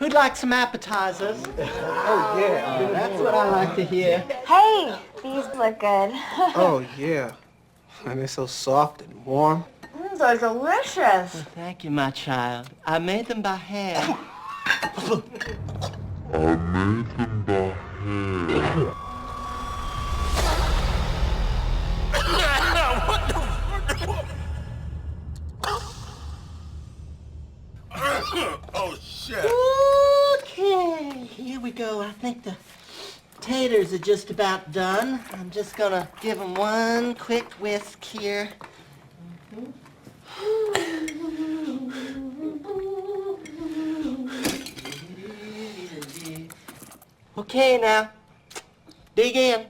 Who'd like some appetizers? Oh, yeah. That's what I like to hear. Hey, these look good. Oh, yeah. And they're so soft and warm. They're delicious. Well, thank you, my child. I made them by hand. Oh, shit. Okay, here we go. I think the taters are just about done. I'm just gonna give them one quick whisk here. Okay, now, dig in.